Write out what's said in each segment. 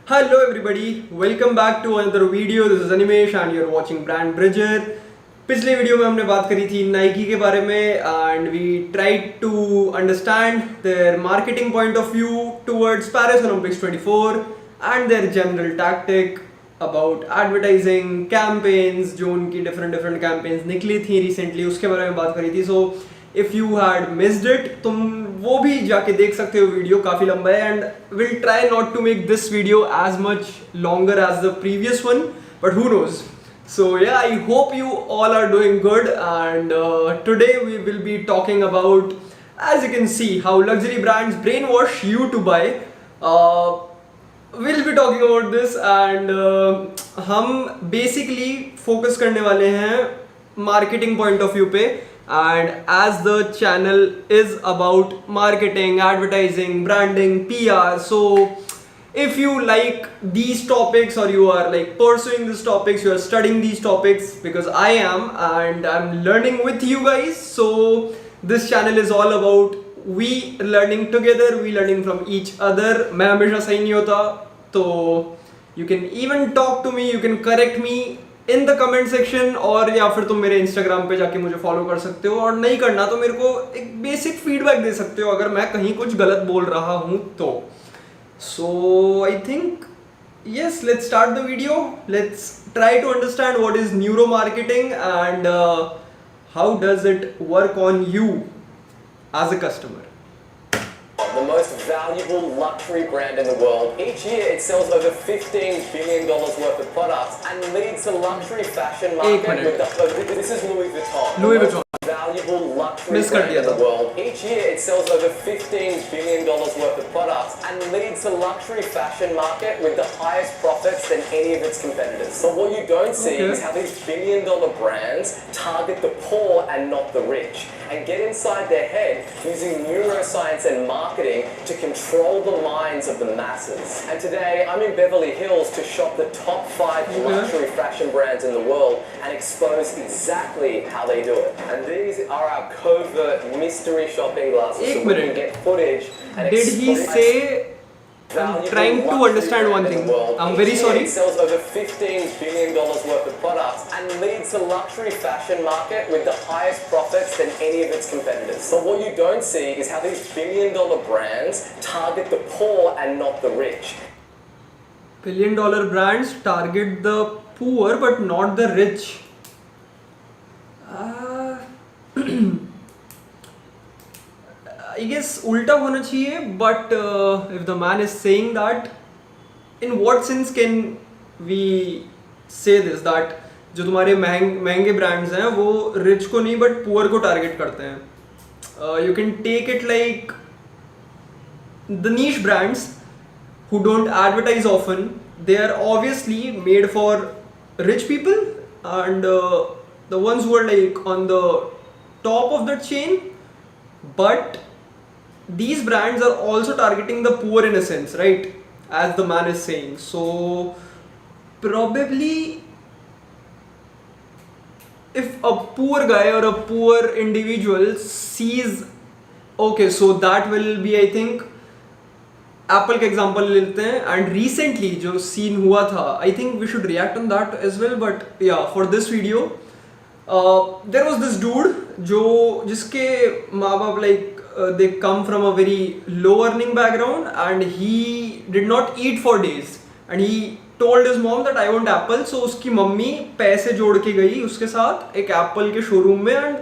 Hello everybody, welcome back to another video. This is Animesh and you're watching Brand Bridger. पिछले video में हमने बात करी थी नाइकी के बारे में and we tried to understand their marketing point of view towards Paris Olympics 24 and their general tactic about advertising campaigns जो उनकी different campaigns निकली थी recently उसके बारे में बात करी थी. So if you had missed it, तुम वो भी जाके देख सकते हो. वीडियो काफ़ी लंबा है and we'll try not to make this video as much longer as the previous one, but who knows. So yeah, I hope you all are doing good and today we will be talking about, as you can see, how luxury brands brainwash you to buy. We'll be talking about this and हम basically focus करने वाले हैं marketing point of view पे. And as the channel is about marketing, advertising, branding, PR, so if you like these topics or you are like pursuing these topics, you are studying these topics, because I am and I'm learning with you guys, so this channel is all about we learning together, we learning from each other. मैं हमेशा सही नहीं होता, तो you can even talk to me, you can correct me in the comment section, और या फिर तुम मेरे इंस्टाग्राम पे जाके मुझे फॉलो कर सकते हो, और नहीं करना तो मेरे को एक बेसिक फीडबैक दे सकते हो अगर मैं कहीं कुछ गलत बोल रहा हूँ तो. So I think yes, let's start the video. Let's try to understand what is neuro marketing and how does it work on you as a customer. The most valuable luxury brand in the world. Each year it sells over $15 billion worth of products and leads the luxury fashion market with the... This is Louis Vuitton. Louis Vuitton. Valuable luxury brand in the world. Each year it sells over $15 billion worth of products and leads the luxury fashion market with the highest profits than any of its competitors. But what you don't see is how these billion-dollar brands target the poor and not the rich, and get inside their head using neuroscience and marketing to control the minds of the masses. And today I'm in Beverly Hills to shop the top 5 luxury fashion brands in the world and expose exactly how they do it. And these are our covert mystery shopping glasses, so we can get footage and did he say... I'm trying to understand one thing. I'm very sorry. It sells over $15 billion worth of products and leads the luxury fashion market with the highest profits than any of its competitors. But what you don't see is how these billion-dollar brands target the poor and not the rich. Billion-dollar brands target the poor but not the rich. I guess उल्टा होना चाहिए, but if the man is saying that, in what sense can we say this, that जो तुम्हारे महंगे brands हैं वो rich को नहीं but poor को target करते हैं. You can take it like the niche brands who don't advertise often, they are obviously made for rich people, and the ones who are like on the top of the chain, but these brands are also targeting the poor in a sense, right, as the man is saying. So probably if a poor guy or a poor individual sees, okay, so that will be, I think, Apple के example लेते हैं, and recently जो scene हुआ था, I think we should react on that as well. But yeah, for this video there was this dude जिसके माँ बाप like they come from a very low earning background, and he did not eat for days, and he told his mom that I want Apple. So उसकी mummy पैसे जोड़ के गई उसके साथ एक Apple के showroom में, and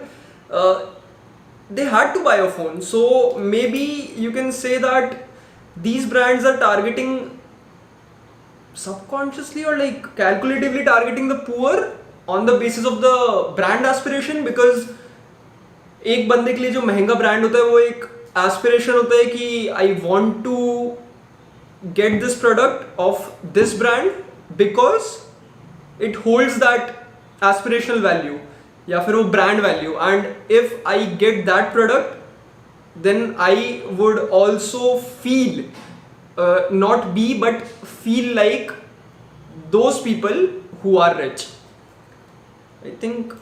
they had to buy a phone. So maybe you can say that these brands are targeting subconsciously or like calculatively targeting the poor on the basis of the brand aspiration, because एक बंदे के लिए जो महंगा brand होता है वो एक एस्पिरेशन होता है कि I want to get this product of this brand because it holds that aspirational value या फिर वो brand value, and if I get that product then I would also feel not be but feel like those people who are rich. I think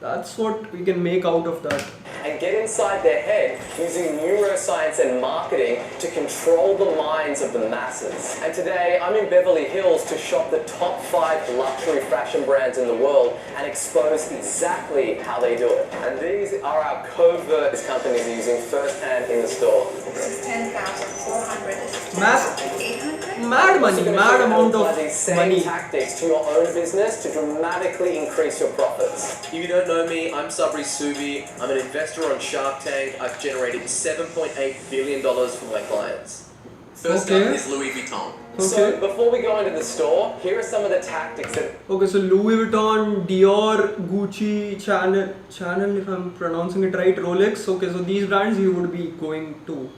that's what we can make out of that. and get inside their head using neuroscience and marketing to control the minds of the masses. And today I'm in Beverly Hills to shop the top 5 luxury fashion brands in the world and expose exactly how they do it. And these are our covert companies using firsthand in the store. This is 10,400. This is Mass- 10,800. Mad money, mad amount of these same money. tactics to your own business to dramatically increase your profits. If you don't know me, I'm Sabri Subi. I'm an investor on Shark Tank. I've generated $7.8 billion for my clients. First Okay. up is Louis Vuitton. Okay. So before we go into the store, here are some of the tactics that Okay, so Louis Vuitton, Dior, Gucci, Chanel, if I'm pronouncing it right, Rolex. Okay, so these brands you would be going to.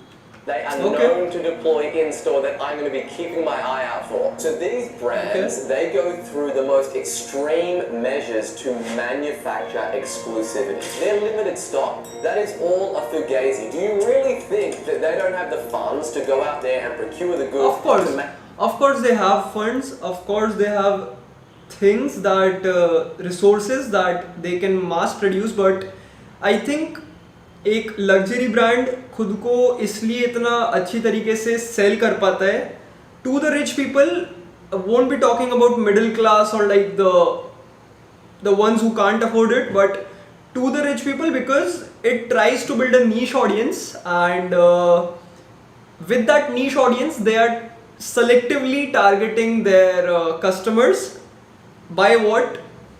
they are Okay. known to deploy in store that I'm going to be keeping my eye out for. So these brands, Okay. they go through the most extreme measures to manufacture exclusivity. Their limited stock, that is all a fugazi. Do you really think that they don't have the funds to go out there and procure the goods? Of course they have funds. Of course they have things that resources that they can mass produce. But I think एक luxury brand खुद को इसलिए इतना अच्छी तरीके से cell कर पाता है to the rich people won't be talking about middle class or like the ones who can't afford it, but to the rich people because it tries to build a niche audience, and with that niche audience they are selectively targeting their customers by what?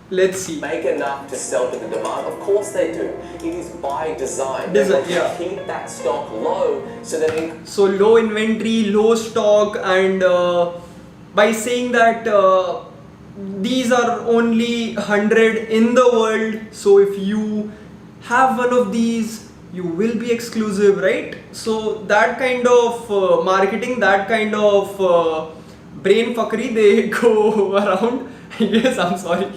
Let's see. Make enough to sell to the demand? Of course they do. It is by design. They Design, want to yeah. keep that stock low so that So low inventory, low stock, and by saying that these are only 100 in the world, so if you have one of these you will be exclusive, right? So that kind of marketing, that kind of brain fuckery they go around. Yes, I'm sorry.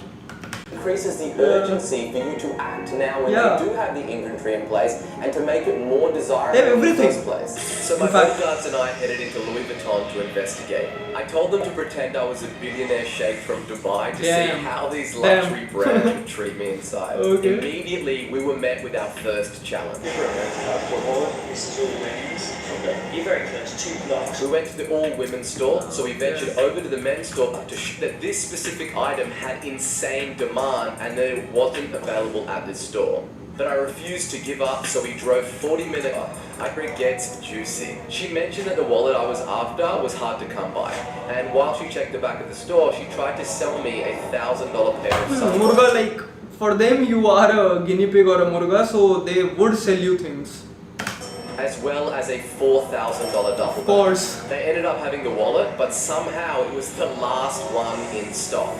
increases the urgency for you to act now when Yeah. they do have the inventory in place and to make it more They desirable have in the everything. first place. So my In fact- bodyguards and I headed into Louis Vuitton to investigate. I told them to pretend I was a billionaire sheikh from Dubai to see Damn. how these Damn. luxury brands would treat me inside. Okay. Immediately we were met with our first challenge. This is all men's. Okay. You're very close, 2 blocks. We went to the all-women's store, so we ventured over to the men's store to that this specific item had insane demand and that it wasn't available at this store. But I refused to give up, so we drove 40 minutes. It gets juicy. She mentioned that the wallet I was after was hard to come by, and while she checked the back of the store, she tried to sell me a $1,000 pair of sunglasses. Murga, like for them you are a guinea pig or a murga, so they would sell you things. As well as a $4,000 duffel bag. course. They ended up having the wallet, but somehow it was the last one in stock.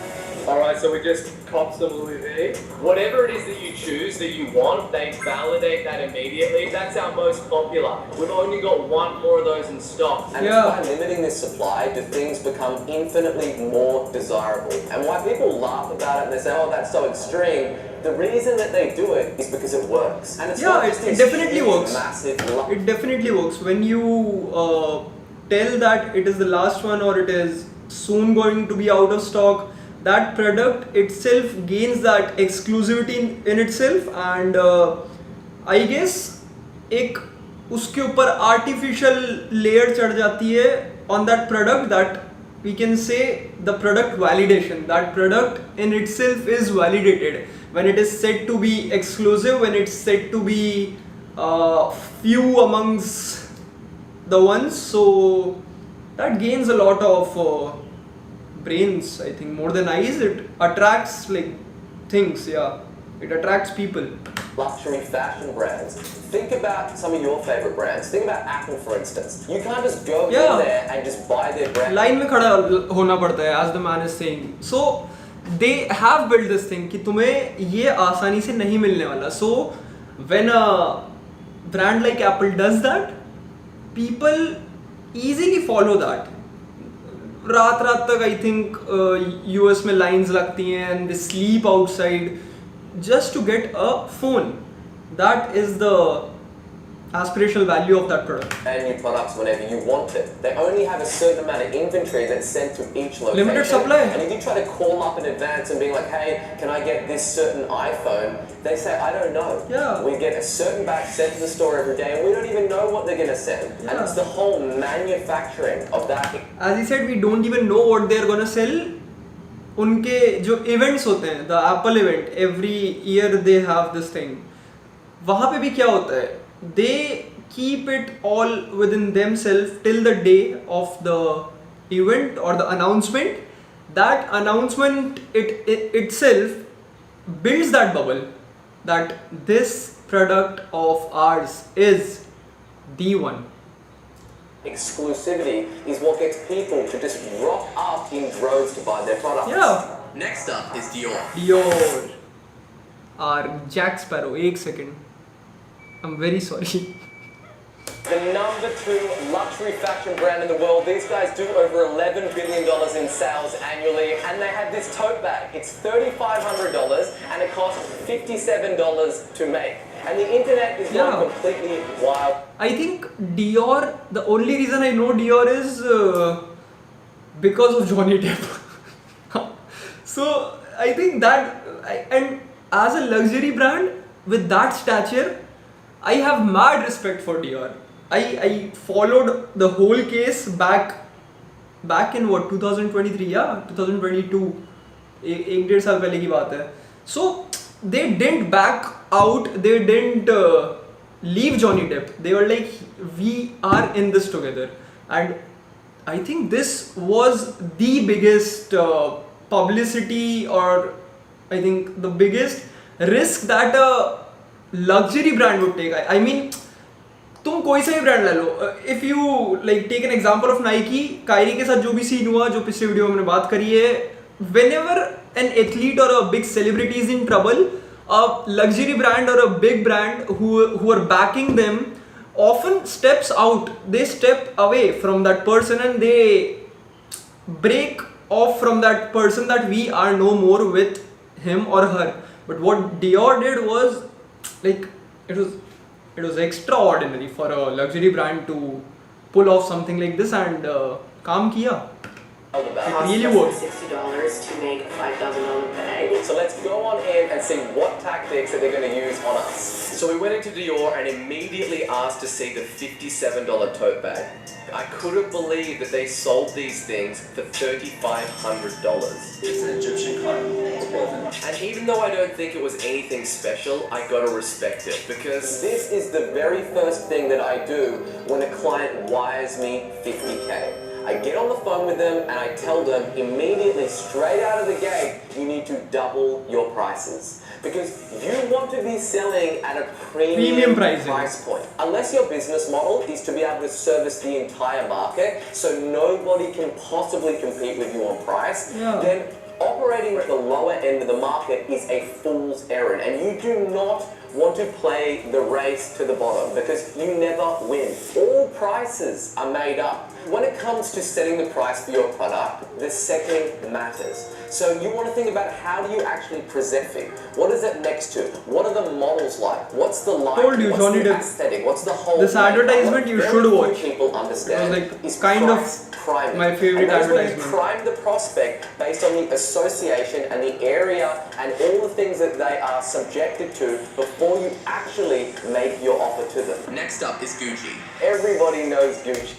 Alright, so we just cop some Louis V. Whatever it is that you choose, that you want, they validate that immediately. That's our most popular. We've only got one more of those in stock. And Yeah. it's by limiting this supply do things become infinitely more desirable. And why people laugh about it and they say, oh, that's so extreme, the reason that they do it is because it works. And it's Yeah, not it- just it this definitely huge, works. massive It definitely works when you tell that it is the last one or it is soon going to be out of stock. That product itself gains that exclusivity in itself, and I guess एक उसके ऊपर artificial layer चढ़ जाती है on that product, that we can say the product validation. That product in itself is validated when it is said to be exclusive, when it's said to be few amongst the ones. So that gains a lot of brains, I think, more than eyes. It attracts like things. Yeah, it attracts people. luxury fashion brands. Think about some of your favorite brands. Think about Apple, for instance. You can't just go Yeah. in there and just buy their brand. Line में खड़ा होना पड़ता है, as the man is saying. So they have built this thing कि तुम्हें ये आसानी से नहीं मिलने वाला. So when a brand like Apple does that, people easily follow that. रात तक I think US में lines लगती हैं and they sleep outside just to get a phone. That is the aspirational value of that product. And new products whenever you want it. They only have a certain amount of inventory that's sent to each location. Limited supply. And if you try to call up in advance and being like, hey, can I get this certain iPhone? They say, I don't know. Yeah. We get a certain batch sent to the store every day and we don't even know what they're going to send. Yeah. And it's the whole manufacturing of that. As he said, we don't even know what they're gonna sell. उनके जो events होते हैं, the Apple event, every year they have this thing. वहाँ पे भी क्या होता है? They keep it all within themselves till the day of the event or the announcement. That announcement itself builds that bubble that this product of ours is the one. Exclusivity is what gets people to just rock up in droves to buy their products. Yeah. Next up is Dior. Dior. Or Jack Sparrow. एक second. I'm very sorry. The number 2 luxury fashion brand in the world. These guys do over $11 billion in sales annually, and they have this tote bag. It's $3,500 and it costs $57 to make. And the internet is gone completely wild. I think Dior, the only reason I know Dior is because of Johnny Depp. So I think that, and as a luxury brand with that stature, I have mad respect for Dior. I followed the whole case back in what 2023, yeah, 2022, एक डेढ़ साल पहले की बात है. So they didn't back out, they didn't leave Johnny Depp. They were like, we are in this together. And I think this was the biggest publicity, or I think the biggest risk that a luxury brand would take. I mean, तुम कोई सा भी brand ले लो. If you like take an example of Nike, कायरी के साथ जो भी सीन हुआ, जो पिछले वीडियो में हमने बात करी है, whenever an athlete or a big celebrity is in trouble, a luxury brand or a big brand who are backing them often steps out. They step away from that person and they break off from that person, that we are no more with him or her. But what Dior did was like, it was extraordinary for a luxury brand to pull off something like this, and काम किया. It really worked. $60 to make a $5,000 bag. So let's go on in and see what tactics that they're going to use on us. So we went into Dior and immediately asked to see the $57 tote bag. I couldn't believe that they sold these things for $3,500. It's an Egyptian cotton. It's woven. And even though I don't think it was anything special, I gotta respect it, because this is the very first thing that I do when a client wires me 50K. I get on the phone with them and I tell them immediately, straight out of the gate, you need to double your prices. Because you want to be selling at a premium price point. Unless your business model is to be able to service the entire market, so nobody can possibly compete with you on price, then operating at the lower end of the market is a fool's errand. And you do not want to play the race to the bottom, because you never win. All prices are made up. When it comes to setting the price for your product, the setting matters. So you want to think about, how do you actually present it? What is it next to? What are the models like? What's the light? Told you, what's Johnny the Depp. aesthetic? What's the whole? This advertisement you should watch. People understand. It was like is kind of priming. my favorite and that's when advertisement. you prime the prospect based on the association and the area and all the things that they are subjected to before you actually make your offer to them. Next up is Gucci. Everybody knows Gucci.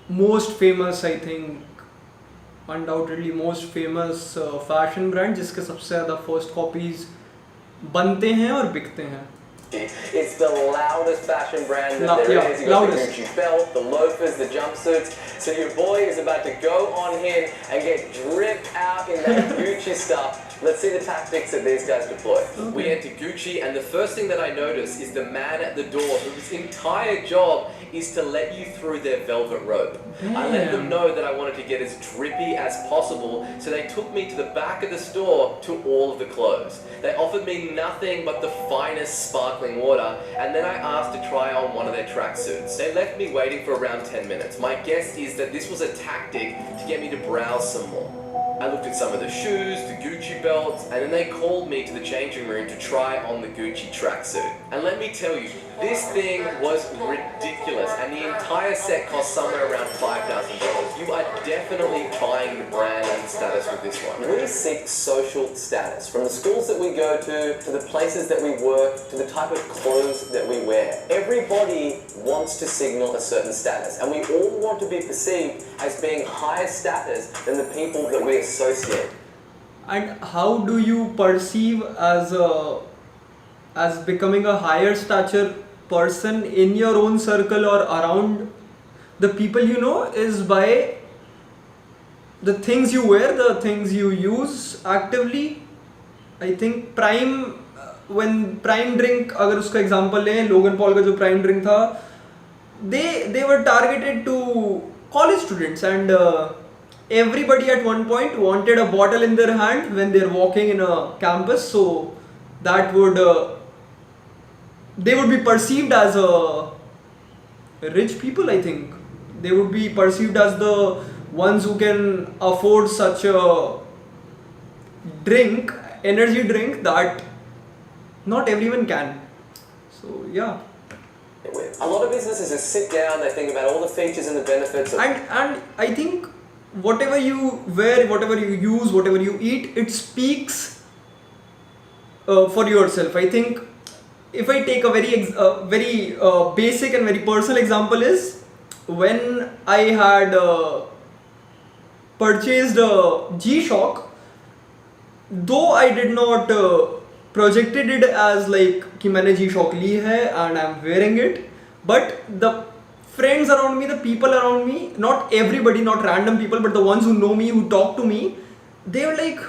Most famous, I think, undoubtedly most famous fashion brand जिसके सबसे ज़्यादा first copies बनते हैं और बिकते हैं. It's the loudest fashion brand that there is. You got the Gucci belt, the loafers, the jumpsuits. So your boy is about to go on in and get dripped out in that Gucci stuff. Let's see the tactics that these guys deploy. We enter Gucci, and the first thing that I notice is the man at the door, whose entire job is to let you through their velvet rope. I let them know that I wanted to get as drippy as possible, so they took me to the back of the store to all of the clothes. They offered me nothing but the finest sparkling water, and then I asked to try on one of their tracksuits. They left me waiting for around 10 minutes. My guess is that this was a tactic to get me to browse some more. I looked at some of the shoes, the Gucci belts, and then they called me to the changing room to try on the Gucci tracksuit. And let me tell you, This thing was ridiculous, and the entire set cost somewhere around $5,000. You are definitely buying the brand and status with this one. We seek social status, from the schools that we go to the places that we work, to the type of clothes that we wear. Everybody wants to signal a certain status, and we all want to be perceived as being higher status than the people that we associate. And how do you perceive as becoming a higher stature person in your own circle or around the people you know is by the things you wear, the things you use actively. I think when prime drink, अगर उसका example लें, Logan Paul का जो prime drink था, they were targeted to college students, and everybody at one point wanted a bottle in their hand when they're walking in a campus, so that would they would be perceived as rich people. I think they would be perceived as the ones who can afford such a energy drink that not everyone can. So yeah. A lot of businesses just sit down, they think about all the features and the benefits of... And I think whatever you wear, whatever you use, whatever you eat, it speaks for yourself. I think if I take a very basic and very personal example is when I had purchased a G-Shock, though I did not projected it as like कि मैंने G-Shock ली है and I'm wearing it, but the friends around me, the people around me, not everybody, not random people, but the ones who know me, who talk to me, they were like,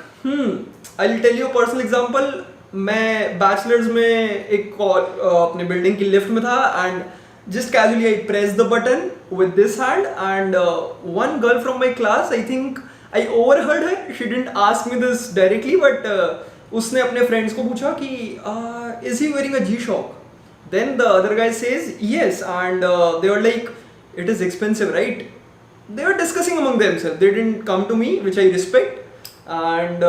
I'll tell you a personal example. मैं bachelors में एक अपने building की lift में था, and just casually I pressed the button with this hand, and one girl from my class, I think I overheard her, she didn't ask me this directly, but उसने अपने friends को पूछा कि is he wearing a G-Shock? Then the other guy says yes, and they were like, it is expensive, right? They were discussing among themselves, they didn't come to me, which I respect. And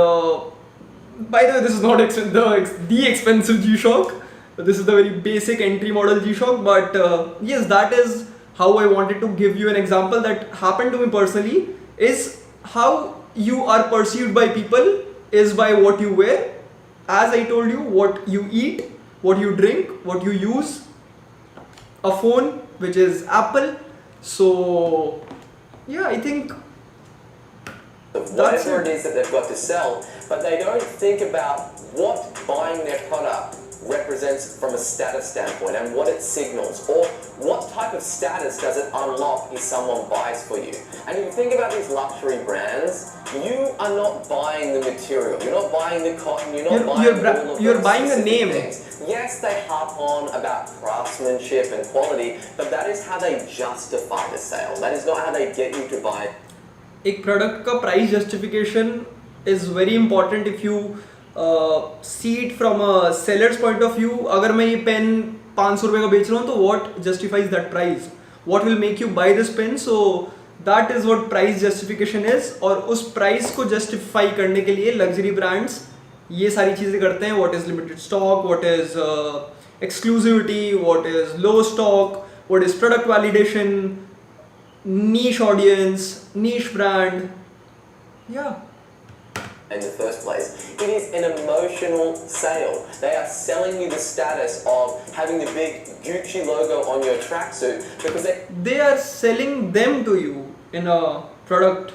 by the way, this is not the expensive G-Shock. This is the very basic entry model G-Shock, but yes, that is how I wanted to give you an example that happened to me personally, is how you are perceived by people is by what you wear. As I told you, what you eat, what you drink, what you use, a phone which is Apple. So yeah, I think whatever it is that they've got to sell, but they don't think about what buying their product represents from a status standpoint and what it signals, or what type of status does it unlock if someone buys for you. And if you think about these luxury brands, you are not buying the material, you're not buying the cotton, you're buying a name. Things. Yes, they harp on about craftsmanship and quality, but that is how they justify the sale. That is not how they get you to buy. एक product का price justification is very important if you see it from a sellers point of view. अगर मैं ये pen 500 रुपये का बेच रहा हूँ, तो what justifies that price, what will make you buy this pen. So that is what price justification is. और उस प्राइस को जस्टिफाई करने के लिए लग्जरी ब्रांड्स ये सारी चीज़ें करते हैं. What is limited stock, what is exclusivity, what is low stock, what is product validation, niche audience, niche brand. Yeah. In the first place, it is an emotional sale. They are selling you the status of having the big Gucci logo on your tracksuit because they are selling them to you in a product,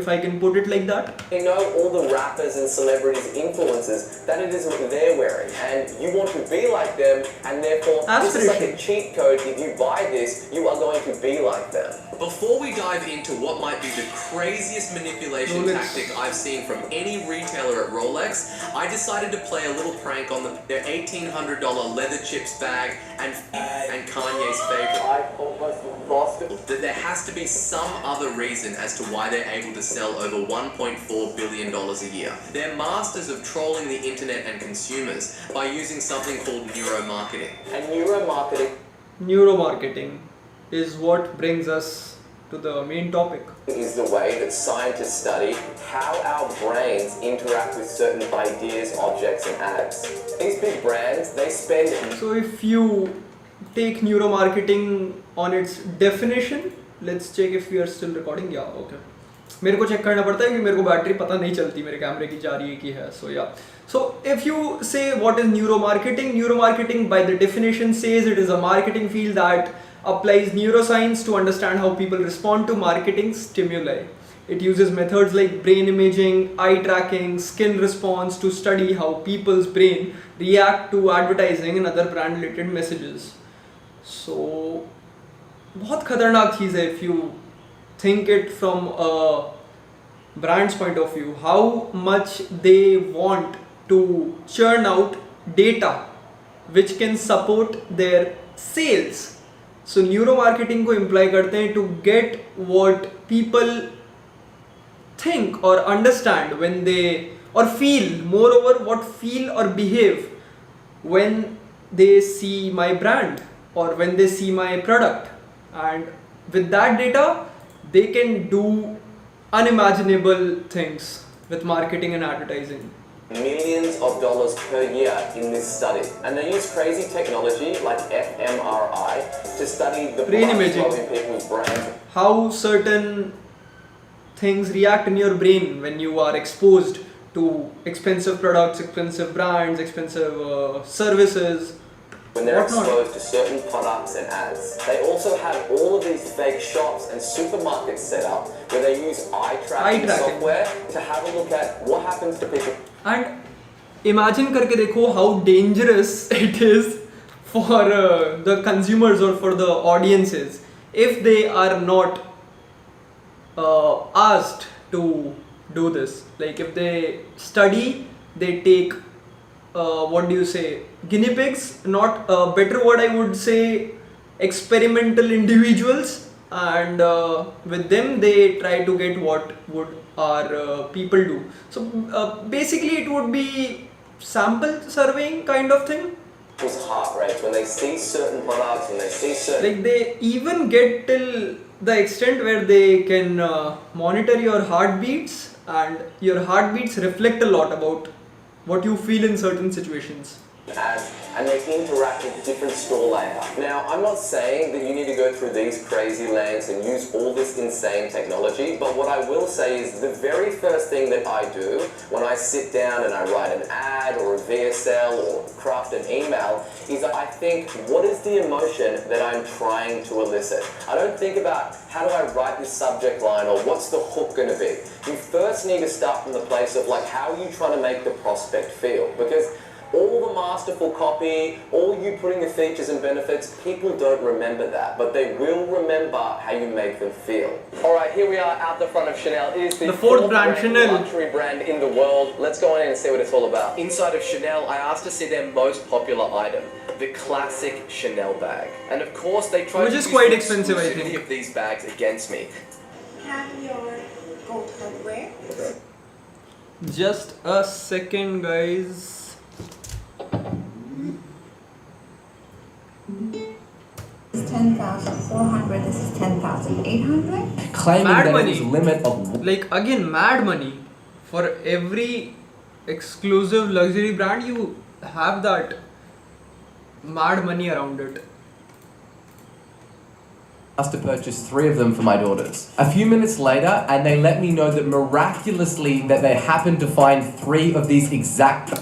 if I can put it like that. They know all the rappers and celebrities, influencers, that it is what they're wearing, and you want to be like them, and therefore this is like a cheat code. If you buy this, you are going to be like them. Before we dive into what might be the craziest manipulation tactic I've seen from any retailer at Rolex, I decided to play a little prank on their $1,800 leather chips bag and Kanye's favorite. I almost lost it. That there has to be some other reason as to why they're able to sell over $1.4 billion a year. They're masters of trolling the internet and consumers by using something called neuromarketing. And Neuromarketing is what brings us to the main topic. It is the way that scientists study how our brains interact with certain ideas, objects, and apps. These big brands, they spend... So if you take neuromarketing on its definition. Let's check if we are still recording. Yeah, okay. मेरे को check करना पड़ता है कि मेरे को battery पता नहीं चलती मेरे कैमरे की जा रही है कि है. So if you say what is neuromarketing by the definition says it is a marketing field that applies neuroscience to understand how people respond to marketing stimuli. It uses methods like brain imaging, eye tracking, skin response to study how people's brain react to advertising and other brand related messages. So बहुत खतरनाक चीज़ है if you think it from a brand's point of view, how much they want to churn out data which can support their sales. So neuromarketing को imply करते हैं to get what people think or understand when they or feel, moreover what feel or behave when they see my brand or when they see my product, and with that data they can do unimaginable things with marketing and advertising. Millions of dollars per year in this study, and they use crazy technology like fMRI to study the Brain blood imaging. flow in people's brains. How certain things react in your brain when you are exposed to expensive products, expensive brands, expensive services. When they're Whatnot. exposed to certain products and ads. They also have all of these fake shops and supermarkets set up where they use eye tracking software to have a look at what happens to people. And imagine करके देखो how dangerous it is for the consumers or for the audiences if they are not asked to do this. Like if they study, they take what do you say, guinea pigs, not a better word I would say, experimental individuals, and with them they try to get what would our people do. So basically it would be sample surveying kind of thing. People's heart rates when they see certain products and they see certain. Like they even get till the extent where they can monitor your heartbeats, and your heartbeats reflect a lot about what you feel in certain situations. Ads, and they interact with different store layout. Now, I'm not saying that you need to go through these crazy lengths and use all this insane technology, but what I will say is the very first thing that I do when I sit down and I write an ad or a VSL or craft an email is I think, what is the emotion that I'm trying to elicit? I don't think about how do I write this subject line or what's the hook going to be. You first need to start from the place of like, how are you trying to make the prospect feel? Because all the masterful copy, all you putting the features and benefits, people don't remember that, but they will remember how you make them feel. All right, here we are out the front of Chanel. It is the fourth brand, Chanel. luxury brand in the world. Let's go in and see what it's all about. Inside of Chanel, I asked to see their most popular item, the classic Chanel bag. And of course, they tried Which to is use quite the expensive, I exclusivity think. of these bags against me. Have your gold hardware. Just a second, guys. This is 10,400. This is 10,800. Claiming Mad that money. it was a limit of Like again, mad money. For every exclusive luxury brand, you have that mad money around it. to purchase 3 of them for my daughters. A few minutes later, and they let me know that miraculously that they happened to find 3 of these exact.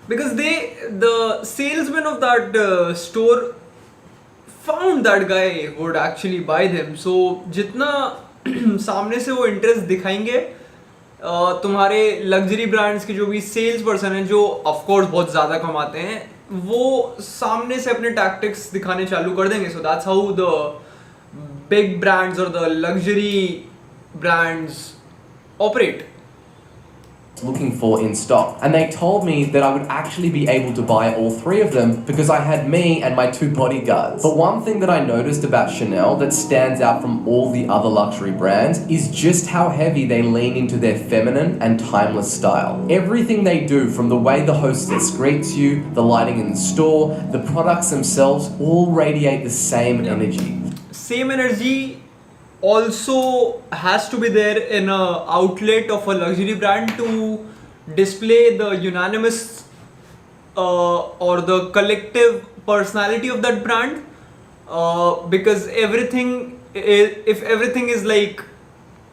Because the salesman of that store found that guy who would actually buy them. So जितना सामने से वो interest दिखाएंगे तुम्हारे luxury brands के जो भी sales person हैं जो ऑफ कोर्स बहुत ज़्यादा कमाते हैं वो सामने से अपने टैक्टिक्स दिखाने चालू कर देंगे. So that's how the big brands और the luxury brands operate. Looking for in stock, and they told me that I would actually be able to buy all 3 of them because I had me and my 2 bodyguards. But one thing that I noticed about Chanel that stands out from all the other luxury brands is just how heavy they lean into their feminine and timeless style. Everything they do, from the way the hostess greets you, the lighting in the store, the products themselves, all radiate the same energy. Same energy also has to be there in a outlet of a luxury brand to display the unanimous or the collective personality of that brand. because if everything is like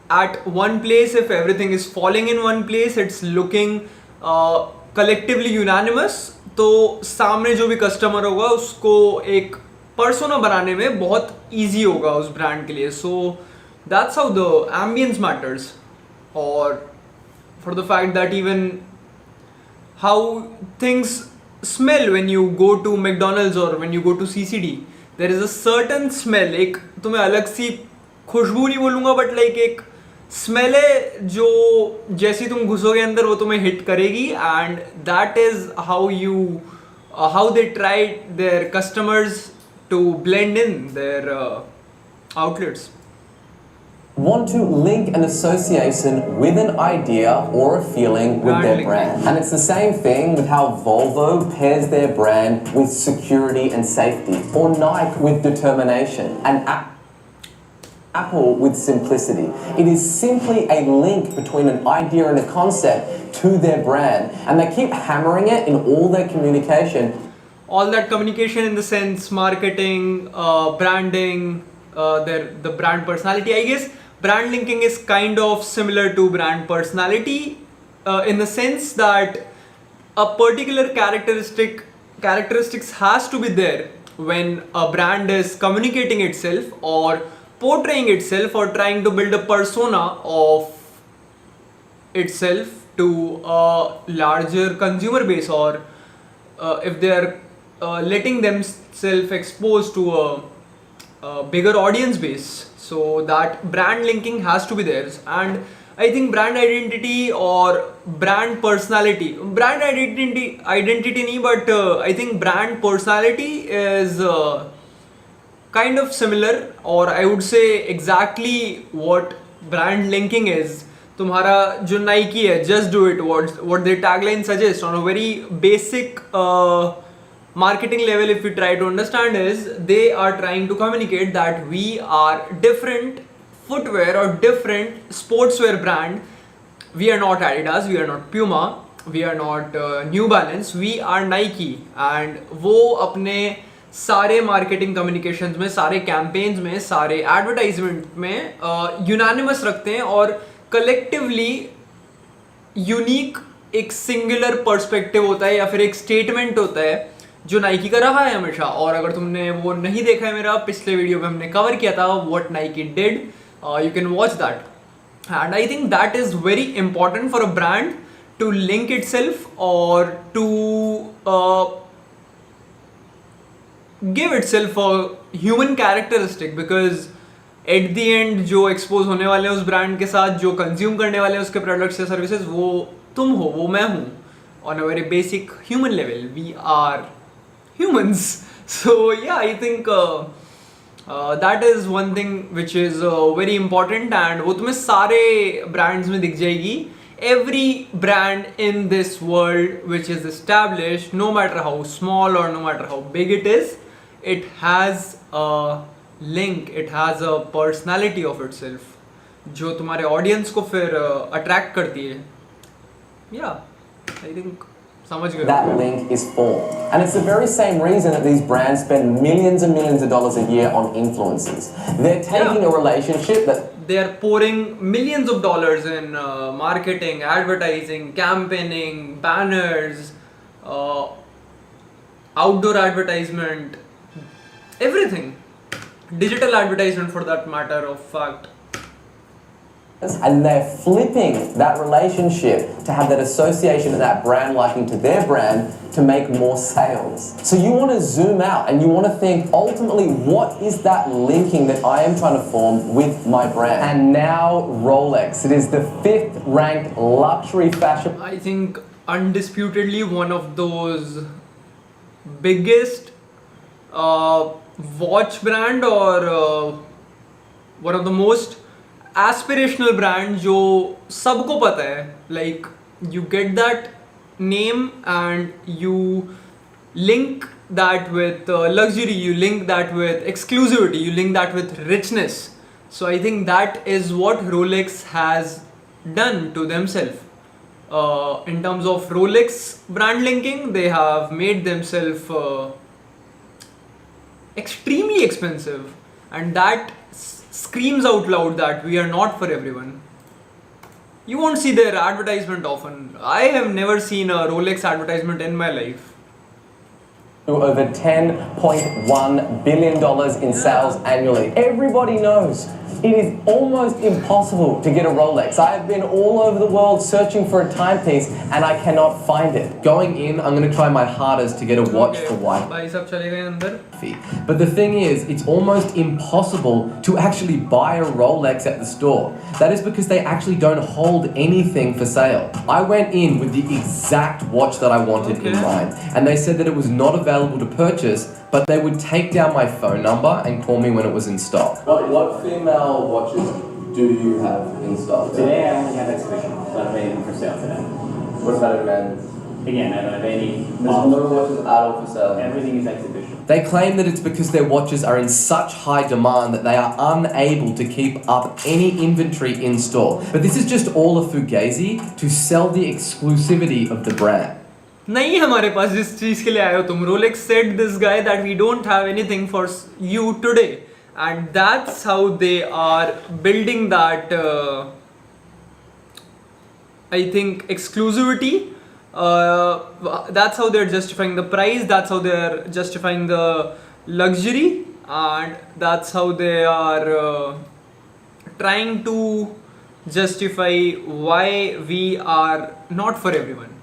at one place, if everything is falling in one place, it's looking collectively unanimous, तो सामने जो भी customer होगा उसको एक persona बनाने में बहुत easy होगा उस ब्रांड के लिए. So that's how the ambience matters, or for the fact that even how things smell when you go to McDonald's or when you go to CCD, there is a certain smell. एक तुम्हें अलग सी खुशबू नहीं बोलूँगा, but like एक smell है जो जैसे तुम घुसोगे अंदर वो तुम्हें हिट करेगी, and that is how they try their customers to blend in their outlets. Want to link an association with an idea or a feeling with Brand their linking. brand. And it's the same thing with how Volvo pairs their brand with security and safety, or Nike with determination, and Apple with simplicity. It is simply a link between an idea and a concept to their brand, and they keep hammering it in all their communication. All that communication in the sense marketing, branding, the brand personality. I guess brand linking is kind of similar to brand personality in the sense that a particular characteristics has to be there when a brand is communicating itself or portraying itself or trying to build a persona of itself to a larger consumer base, or if they are letting themselves exposed to a bigger audience base. So that brand linking has to be there. And I think brand identity or brand personality, brand identity nahi, but I think brand personality is kind of similar, or I would say exactly what brand linking is. तुम्हारा जो Nike है, just do it, what their tagline suggests on a very basic marketing level, if we try to understand, is they are trying to communicate that we are different footwear or different sportswear brand. We are not Adidas, we are not Puma, we are not New Balance, we are Nike. And वो अपने सारे marketing communications में, सारे campaigns में, सारे advertisement में unanimous रखते हैं, और कलेक्टिवली यूनिक एक सिंगुलर पर्सपेक्टिव होता है या फिर एक स्टेटमेंट होता है जो नाइकी का रहा है हमेशा. और अगर तुमने वो नहीं देखा है, मेरा पिछले वीडियो में हमने कवर किया था what Nike did, you can watch that. And I think that is very important for a brand to link itself और to give itself a human characteristic, because at the end जो expose होने वाले हैं उस brand के साथ, जो consume करने वाले हैं उसके products या services, वो तुम हो, वो मैं हूँ. On a very basic human level, we are humans. So yeah, I think that is one thing which is very important, and वो तुम्हें सारे brands में दिख जाएगी. Every brand in this world which is established, no matter how small or no matter how big it is, it has a link, it has a personality of itself जो तुम्हारे audience को फिर attract करती है. Yeah, I think समझ गए. That link is formed. And it's the very same reason that these brands spend millions and millions of dollars a year on influencers. They're taking a relationship that they are pouring millions of dollars in marketing, advertising, campaigning, banners, outdoor advertisement, everything, digital advertisement for that matter of fact. And they're flipping that relationship to have that association and that brand liking to their brand to make more sales. So you want to zoom out and you want to think ultimately, what is that linking that I am trying to form with my brand? And now Rolex, it is the 5th ranked luxury fashion. I think undisputedly one of those biggest watch brand, or one of the most aspirational brand जो सबको पता है. Like you get that name and you link that with luxury, you link that with exclusivity, you link that with richness. So I think that is what Rolex has done to themselves. In terms of Rolex brand linking, they have made themselves extremely expensive, and that screams out loud that we are not for everyone. You won't see their advertisement often. I have never seen a Rolex advertisement in my life. Over $10.1 billion in sales annually. Everybody knows it is almost impossible to get a Rolex. I have been all over the world searching for a timepiece and I cannot find it. Going in, I'm going to try my hardest to get a watch for wife. भाई सब चले गए अंदर. But the thing is, it's almost impossible to actually buy a Rolex at the store. That is because they actually don't hold anything for sale. I went in with the exact watch that I wanted in mind, and they said that it was not available to purchase, but they would take down my phone number and call me when it was in stock. What female watches do you have in stock? Today I only have exhibition, so I don't have anything for sale today. What about a men's? Again, I don't have any. There's no watches at all for sale. Everything is exhibition. They claim that it's because their watches are in such high demand that they are unable to keep up any inventory in store. But this is just all a fugazi to sell the exclusivity of the brand. नहीं हमारे पास जिस चीज़ के लिए आए हो तुम. Rolex said this guy that we don't have anything for you today, and that's how they are building that I think exclusivity. That's how they're justifying the price, that's how they're justifying the luxury, and that's how they are trying to justify why we are not for everyone.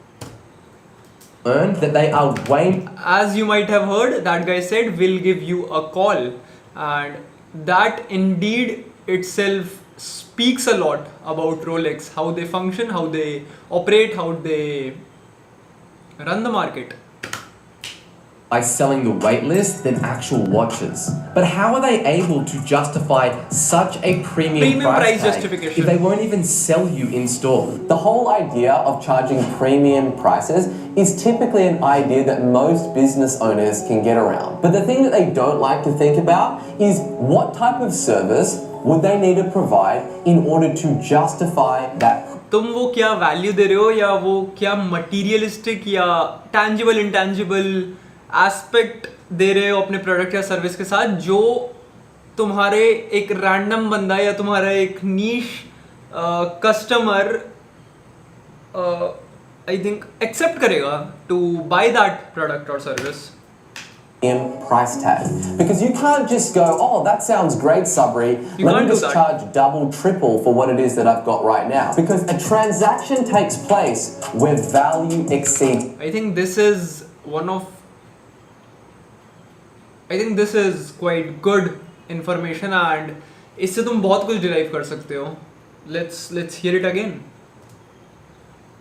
Learned that they are way. As you might have heard, that guy said we'll give you a call, and that indeed itself speaks a lot about Rolex, how they function, how they operate, how they run the market. By selling the wait list than actual watches. But how are they able to justify such a premium price tag justification if they won't even sell you in store? The whole idea of charging premium prices is typically an idea that most business owners can get around. But the thing that they don't like to think about is what type of service would they need to provide in order to justify that. तुम वो क्या value दे रहे हो, या वो क्या materialistic या tangible intangible aspect दे रहे हो अपने प्रोडक्ट या सर्विस के साथ, जो तुम्हारे एक रैंडम बंदा या तुम्हारा एक नीश कस्टमर आई थिंक एक्सेप्ट करेगा टू बाय दैट प्रोडक्ट और service. Price tag, because you can't just go, oh, that sounds great, Sabri, let me just charge double, triple for what it is that I've got right now, because a transaction takes place where value exceeds. I think this is quite good information, and इससे तुम बहुत कुछ derive कर सकते हो. Let's hear it again.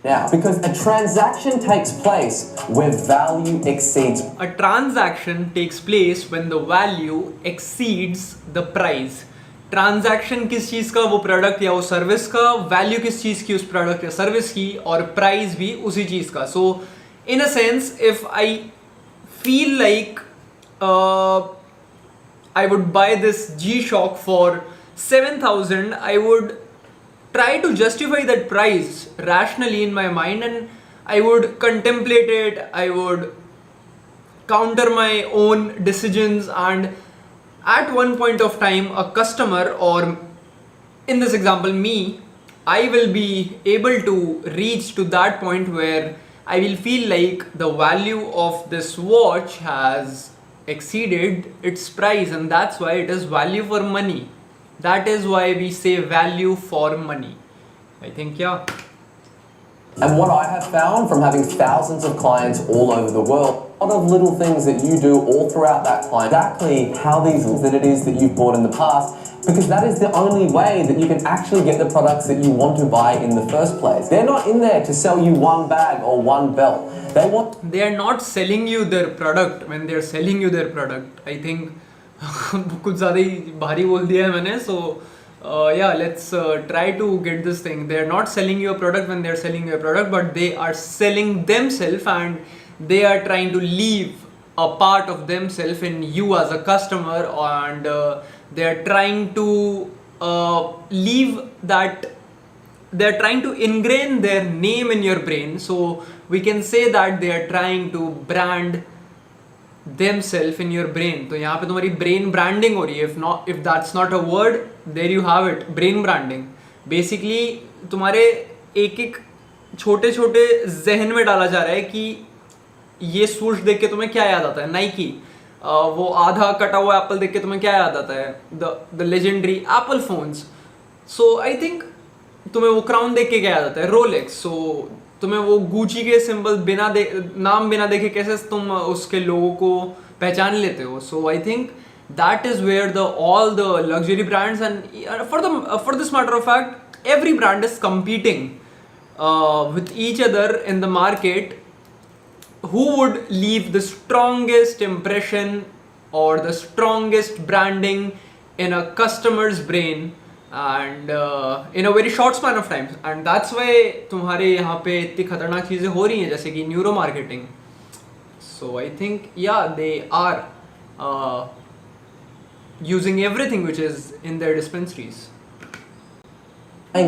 Now, because a transaction takes place where value exceeds. A transaction takes place when the value exceeds the price. Transaction किस चीज़ का, वो प्रोडक्ट या वो सर्विस का, वैल्यू किस चीज़ की, उस प्रोडक्ट या सर्विस की, और प्राइस भी उसी चीज़ का. So in a sense, if I feel like I would buy this G-Shock for 7,000, I would try to justify that price rationally in my mind, and I would contemplate it, I would counter my own decisions, and at one point of time a customer, or in this example me, I will be able to reach to that point where I will feel like the value of this watch has exceeded its price, and that's why it is value for money. That is why we say value for money. I think, yeah. And what I have found from having thousands of clients all over the world, a lot of little things that you do all throughout that client, exactly how these that it is that you've bought in the past, because that is the only way that you can actually get the products that you want to buy in the first place. They're not in there to sell you one bag or one belt. They are not selling you their product when they are selling you their product. I think कुछ ज़्यादा ही भारी बोल दिया है मैंने. So yeah, let's try to get this thing. They are not selling you a product when they are selling you a product, but they are selling themselves, and they are trying to leave a part of themselves in you as a customer, and they are trying to leave that. They are trying to ingrain their name in your brain. So we can say that they are trying to brand themselves in your brain. तो यहाँ पे तुम्हारी brain branding हो रही है. If that's not a word, there you have it, brain branding. Basically तुम्हारे एक छोटे छोटे जहन में डाला जा रहा है कि ये swoosh देख के तुम्हें क्या याद आता है, नाइकी. वो आधा कटा हुआ एप्पल देख के तुम्हें क्या याद आता है, the legendary Apple phones. So I think तुम्हें वो क्राउन देख के क्या याद आता है, रोलेक्स. सो तुम्हें वो गुची के सिंबल नाम बिना देखे कैसे तुम उसके लोगों को पहचान लेते हो. So I think that is where all the luxury brands and for this matter of fact every brand is competing with each other in the market. Who would leave the strongest impression or the strongest branding in a customer's brain and in a very short span of time. And that's why तुम्हारे यहाँ पे इतनी खतरनाक चीज़ें हो रही हैं जैसे कि neuro marketing. So I think they are using everything which is in their dispensaries.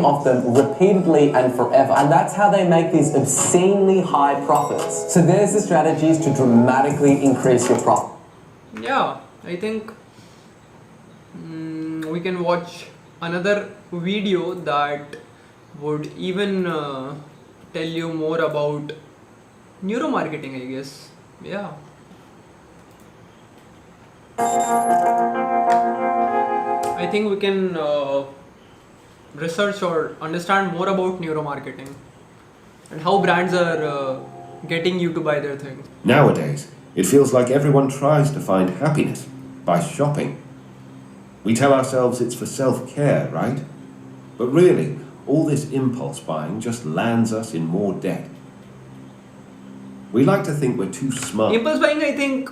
Off them repeatedly and forever, and that's how they make these obscenely high profits. So there's the strategies to dramatically increase your profit. Yeah, I think we can watch another video that would even tell you more about neuromarketing, I guess. Yeah. I think we can research or understand more about neuromarketing and how brands are getting you to buy their thing. Nowadays, it feels like everyone tries to find happiness by shopping. We tell ourselves it's for self-care, right? But really, all this impulse buying just lands us in more debt. We like to think we're too smart. Impulse buying, I think,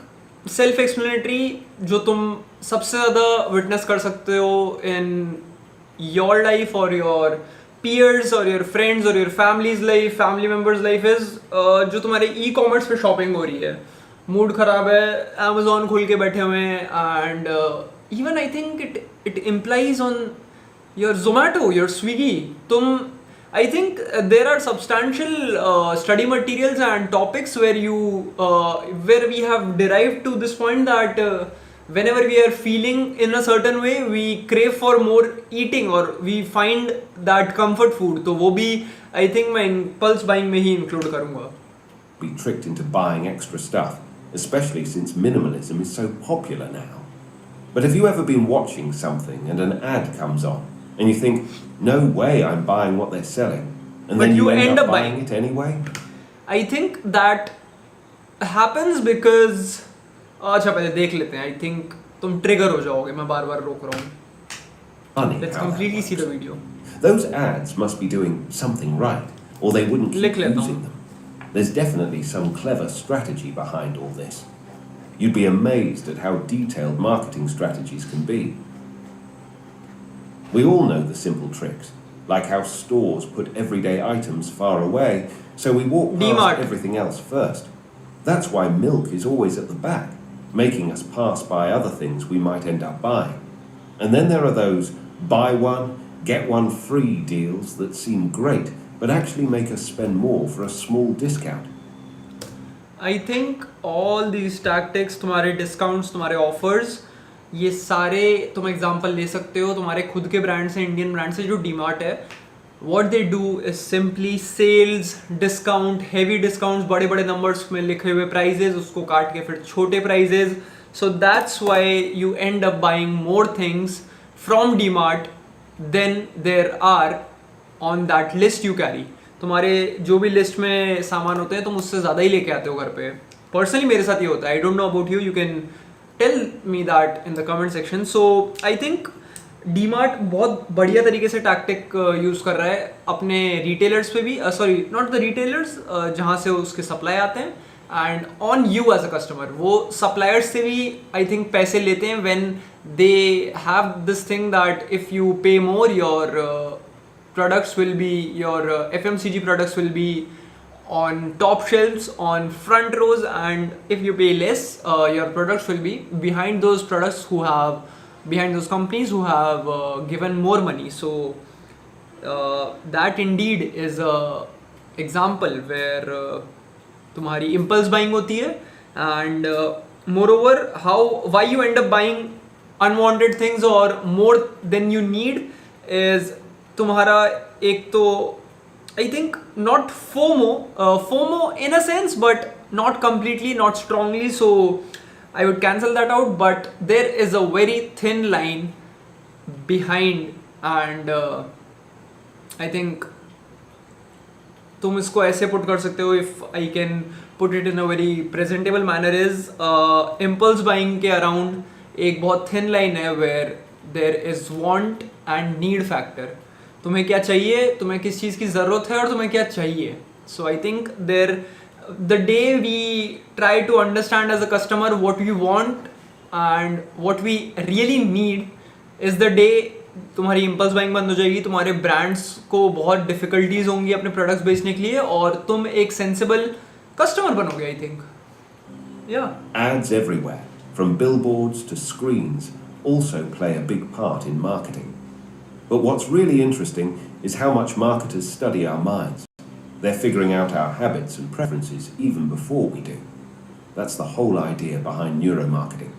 self-explanatory, जो तुम सबसे ज़्यादा witness कर सकते हो in your life or your peers or your friends or your family members life is जो तुम्हारे e-commerce पे shopping हो रही है. मूड खराब है, Amazon खोल के बैठे हुए हैं, and even I think it implies on your Zomato, your Swiggy. I think there are substantial study materials and topics where we have derived to this point that whenever we are feeling in a certain way, we crave for more eating or we find that comfort food. तो वो भी I think मैं impulse buying में ही include करूँगा. Be tricked into buying extra stuff, especially since minimalism is so popular now. But have you ever been watching something and an ad comes on and you think, no way I'm buying what they're selling, and then you end up buying it anyway? I think that happens because अच्छा पहले देख लेते हैं. I think तुम trigger हो जाओगे, मैं बार-बार रोक रहा हूँ. Funny Let's how that completely works. see the video. Those ads must be doing something right, or they wouldn't keep लिख लेता using हूँ. them. There's definitely some clever strategy behind all this. You'd be amazed at how detailed marketing strategies can be. We all know the simple tricks, like how stores put everyday items far away, so we walk past D-Mart. everything else first. That's why milk is always at the back, making us pass by other things we might end up buying. And then there are those buy one, get one free deals that seem great, but actually make us spend more for a small discount. I think all these tactics, तुम्हारे discounts, तुम्हारे offers, ये सारे तुम example ले सकते हो तुम्हारे खुद के ब्रांड से, इंडियन ब्रांड से जो डीमार्ट है. What they do is simply sales, discount, heavy discounts, बड़े बड़े numbers में लिखे हुए prices, उसको काट के फिर छोटे prices. So that's why you end up buying more things from DMart than there are on that list you carry. तुम्हारे जो भी लिस्ट में सामान होते हैं तुम उससे ज़्यादा ही लेके आते हो घर पे. पर्सनली मेरे साथ ये होता है. I don't know about you, you can tell me that in the comment section. So I think DMart बहुत बढ़िया तरीके से टैक्टिक यूज़ कर रहा है अपने रिटेलर्स पे भी, सॉरी नॉट द रिटेलर्स जहाँ से उसके सप्लाई आते हैं, and on you as a customer. वो सप्लायर्स से भी आई थिंक पैसे लेते हैं when they have this thing that if you pay more your products will be, your FMCG products will be on top shelves, on front rows, and if you pay less, your products will be behind those products behind those companies who have given more money. So that indeed is a example where तुम्हारी impulse buying होती है, and moreover, why you end up buying unwanted things or more than you need is तुम्हारा एक तो I think not FOMO in a sense, but not completely, not strongly, so I would cancel that out. But there is a very thin line behind, and I think तुम इसको ऐसे put कर सकते हो, if I can put it in a very presentable manner, is impulse buying के around एक बहुत thin line है where there is want and need factor. तुम्हें क्या चाहिए, तुम्हें किस चीज़ की ज़रूरत है और तुम्हें क्या चाहिए. So I think the day we try to understand as a customer what we want and what we really need is the day तुम्हारी इम्पल्स बाइंग बंद हो जाएगी, तुम्हारे ब्रांड्स को बहुत डिफिकल्टीज होंगी अपने प्रोडक्ट्स बेचने के लिए और तुम एक सेंसिबल कस्टमर बनोगे. I think Ads everywhere, from billboards to screens, also play a big part in marketing. But what's really interesting is how much marketers study our minds. They're figuring out our habits and preferences even before we do. That's the whole idea behind neuromarketing.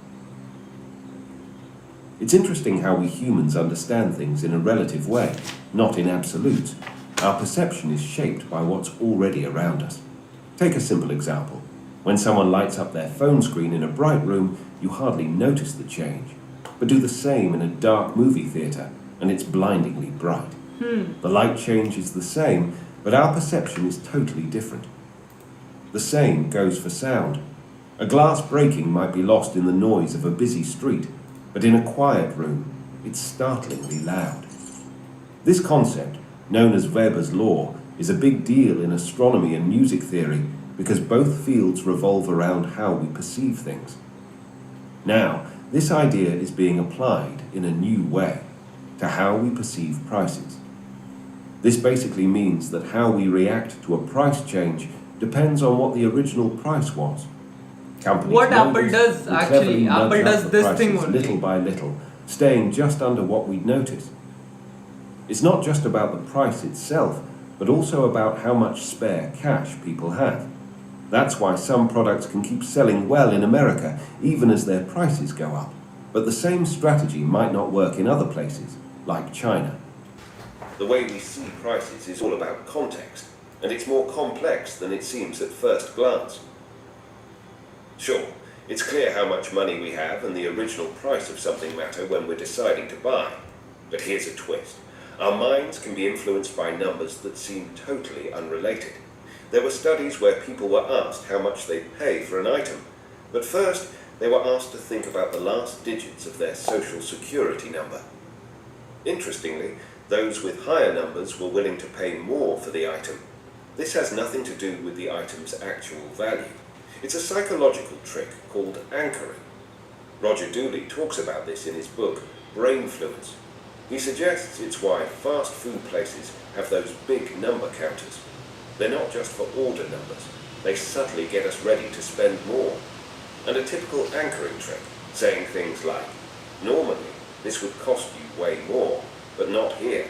It's interesting how we humans understand things in a relative way, not in absolutes. Our perception is shaped by what's already around us. Take a simple example. When someone lights up their phone screen in a bright room, you hardly notice the change. But do the same in a dark movie theatre, and it's blindingly bright. The light change is the same, but our perception is totally different. The same goes for sound. A glass breaking might be lost in the noise of a busy street, but in a quiet room, it's startlingly loud. This concept, known as Weber's law, is a big deal in astronomy and music theory because both fields revolve around how we perceive things. Now, this idea is being applied in a new way to how we perceive prices. This basically means that how we react to a price change depends on what the original price was. Companies what know Apple this does and actually, cleverly nudge Apple up does the this prices thing only. little by little, staying just under what we'd notice. It's not just about the price itself, but also about how much spare cash people have. That's why some products can keep selling well in America, even as their prices go up. But the same strategy might not work in other places, like China. The way we see prices is all about context, and it's more complex than it seems at first glance. Sure, it's clear how much money we have and the original price of something matter when we're deciding to buy. But here's a twist. Our minds can be influenced by numbers that seem totally unrelated. There were studies where people were asked how much they'd pay for an item, but first they were asked to think about the last digits of their social security number. Interestingly, those with higher numbers were willing to pay more for the item. This has nothing to do with the item's actual value. It's a psychological trick called anchoring. Roger Dooley talks about this in his book, Brainfluence. He suggests it's why fast food places have those big number counters. They're not just for order numbers. They subtly get us ready to spend more. And a typical anchoring trick, saying things like, normally this would cost you way more, but not here.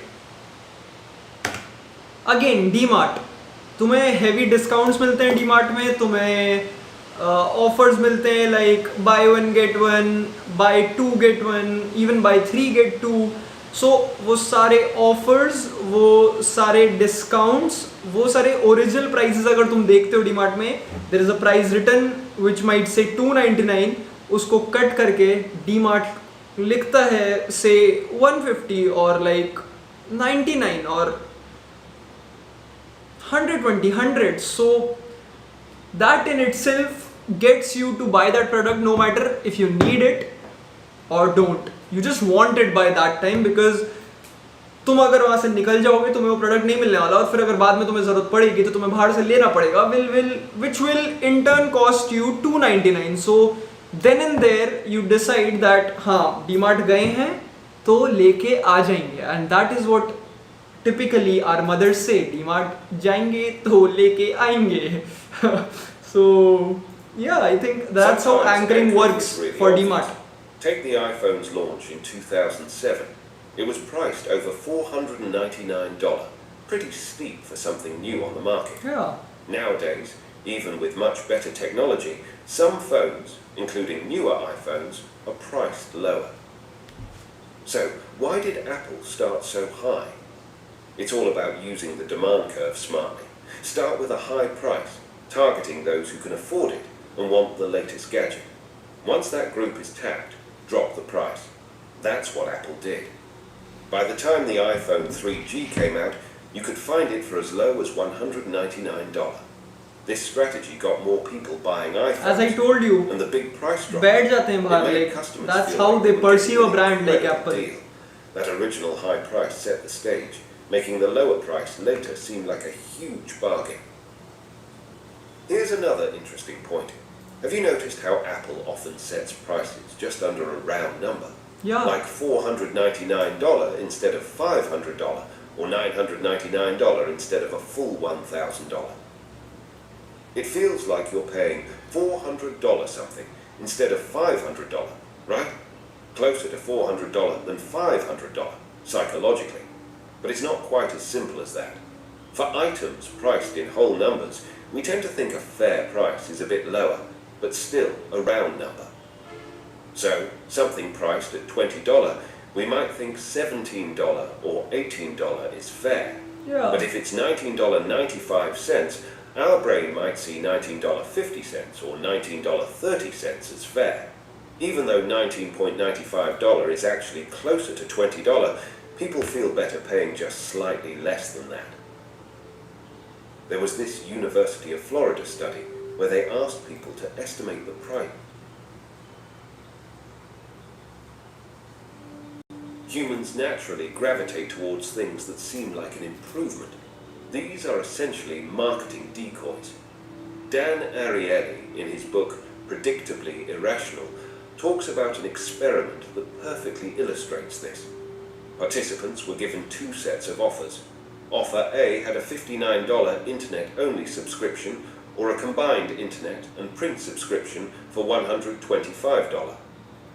Again, DMart. तुम्हें heavy discounts मिलते हैं DMart में, तुम्हें offers मिलते हैं like buy one get one, buy two get one, even buy three get two. So वो सारे offers, वो सारे discounts, वो सारे original prices अगर तुम देखते हो DMart में, there is a price written which might say $299, उसको cut करके DMart लिखता है say 150 और like 99 और 120, 100. So that in itself gets you to buy that product no matter if you need it or don't. You just want it by that time because तुम अगर वहाँ से निकल जाओगे तुम्हें वो प्रोडक्ट नहीं मिलने वाला और फिर अगर बाद में तुम्हें ज़रूरत पड़ेगी तो तुम्हें बाहर से लेना पड़ेगा which will in turn cost you $299. So then and there you decide that हाँ DMart गए हैं तो लेके आ जाएंगे, and that is what typically our mothers say, DMart जाएंगे तो लेके आएंगे. So yeah, I think that's how anchoring works for DMart. Take the iPhone's launch in 2007. It was priced over $499. Pretty steep for something new on the market. Yeah. Nowadays, even with much better technology, some phones, including newer iPhones, are priced lower. So, why did Apple start so high? It's all about using the demand curve smartly. Start with a high price, targeting those who can afford it and want the latest gadget. Once that group is tapped, drop the price. That's what Apple did. By the time the iPhone 3G came out, you could find it for as low as $199. This strategy got more people buying iPhones. As I told you, and the big price drop. बैठ जाते हैं बाहर, It made like, customers that's feel how like they were perceive a getting brand like incredible Apple. deal. That original high price set the stage, making the lower price later seem like a huge bargain. Here's another interesting point. Have you noticed how Apple often sets prices just under a round number? Yeah. Like $499 instead of $500, or $999 instead of a full $1,000. It feels like you're paying $400 something instead of $500, right? Closer to $400 than $500, psychologically. But it's not quite as simple as that. For items priced in whole numbers, we tend to think a fair price is a bit lower, but still a round number. So, something priced at $20, we might think $17 or $18 is fair. Yeah. But if it's $19.95, our brain might see $19.50 or $19.30 as fair. Even though $19.95 is actually closer to $20, people feel better paying just slightly less than that. There was this University of Florida study where they asked people to estimate the price. Humans naturally gravitate towards things that seem like an improvement. These are essentially marketing decoys. Dan Ariely, in his book Predictably Irrational, talks about an experiment that perfectly illustrates this. Participants were given two sets of offers. Offer A had a $59 internet-only subscription or a combined internet and print subscription for $125.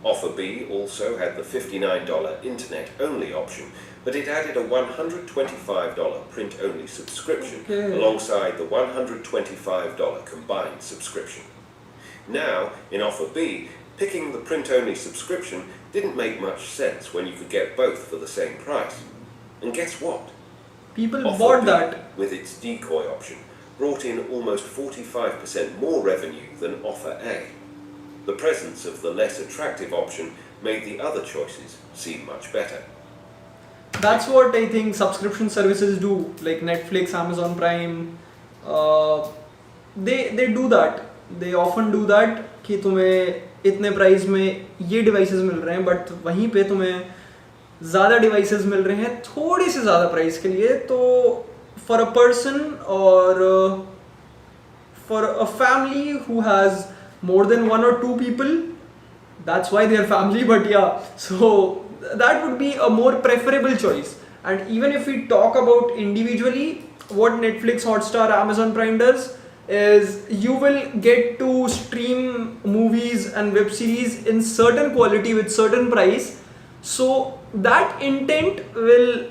Offer B also had the $59 internet-only option, but it added a $125 print-only subscription alongside the $125 combined subscription. Now, in Offer B, picking the print-only subscription didn't make much sense when you could get both for the same price. And guess what? People Offer bought B, that. with its decoy option, brought in almost 45% more revenue than Offer A. The presence of the less attractive option made the other choices seem much better. That's what I think subscription services do, like Netflix, Amazon Prime. They do that. They often do that कि तुम्हें इतने price में ये devices मिल रहे हैं, but वहीं पे तुम्हें ज़्यादा डिवाइसेस मिल रहे हैं थोड़ी सी ज़्यादा प्राइस के लिए. तो for a person or for a family who has more than one or two people, that's why they are family. But yeah, so that would be a more preferable choice. And even if we talk about individually, what Netflix, Hotstar, Amazon Prime does is you will get to stream movies and web series in certain quality with certain price. So that intent will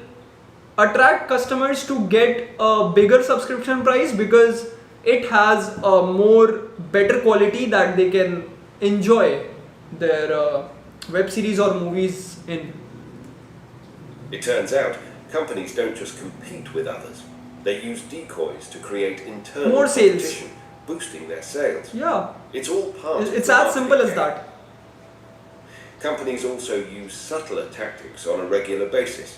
attract customers to get a bigger subscription price because it has a more better quality that they can enjoy their web series or movies in. It turns out companies don't just compete with others. They use decoys to create internal More sales. competition, boosting their sales. Yeah, It's all part of it's the as simple as marketing game. that. Companies also use subtler tactics on a regular basis.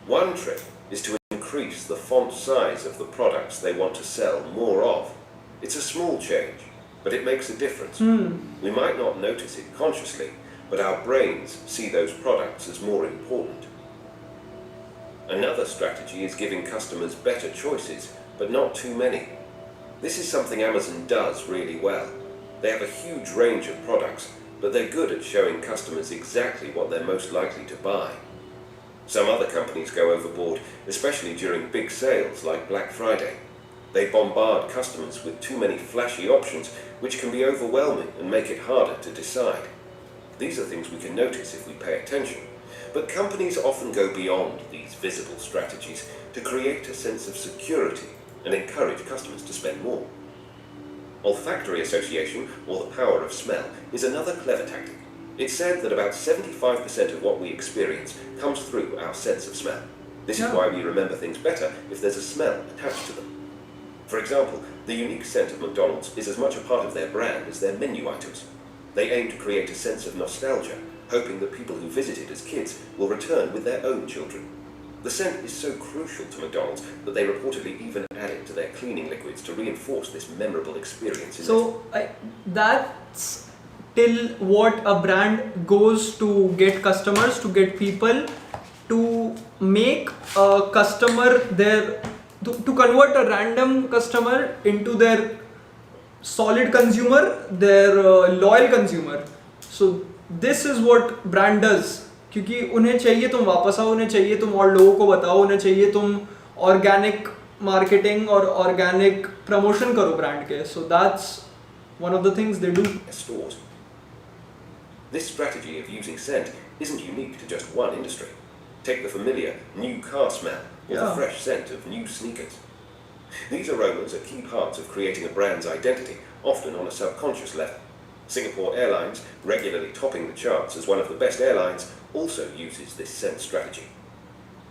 One trick is to increase the font size of the products they want to sell more of. It's a small change, but it makes a difference. We might not notice it consciously, but our brains see those products as more important. Another strategy is giving customers better choices, but not too many. This is something Amazon does really well. They have a huge range of products, but they're good at showing customers exactly what they're most likely to buy. Some other companies go overboard, especially during big sales like Black Friday. They bombard customers with too many flashy options, which can be overwhelming and make it harder to decide. These are things we can notice if we pay attention. But companies often go beyond these visible strategies to create a sense of security and encourage customers to spend more. Olfactory association, or the power of smell, is another clever tactic. It's said that about 75% of what we experience comes through our sense of smell. This is why we remember things better if there's a smell attached to them. For example, the unique scent of McDonald's is as much a part of their brand as their menu items. They aim to create a sense of nostalgia, hoping that people who visited as kids will return with their own children. The scent is so crucial to McDonald's that they reportedly even add it to their cleaning liquids to reinforce this memorable experience. That's till what a brand goes to get customers, to get people, to make a customer to convert a random customer into their solid consumer, their loyal consumer. So this is what brand does. क्योंकि उन्हें चाहिए तुम वापस आओ, उन्हें चाहिए तुम और लोगों को बताओ, उन्हें चाहिए तुम ऑर्गेनिक मार्केटिंग और ऑर्गेनिक प्रमोशन करो ब्रांड के. So that's one of the things they do. Stores. This strategy of using scent isn't unique to just one industry. Take the familiar new car smell or the fresh scent of new sneakers. These aromas are key parts of creating a brand's identity, often on a subconscious level. Singapore Airlines, regularly topping the charts as one of the best airlines, also uses this scent strategy.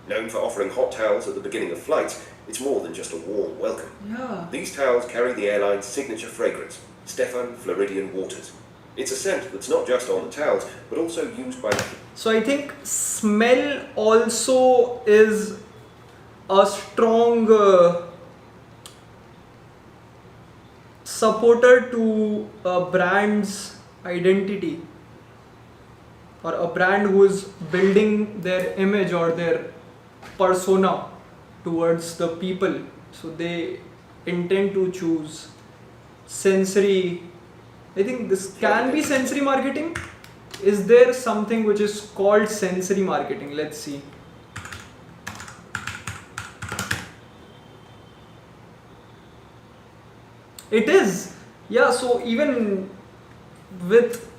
Known for offering hot towels at the beginning of flights, it's more than just a warm welcome. Yeah. These towels carry the airline's signature fragrance, Stefan Floridian Waters. It's a scent that's not just on the towels, but also used by... So I think smell also is a strong supporter to a brand's identity, or a brand who is building their image or their persona towards the people. So they intend to choose sensory. I think this can be sensory marketing. Is there something which is called sensory marketing? Let's see. It is. Yeah, so even with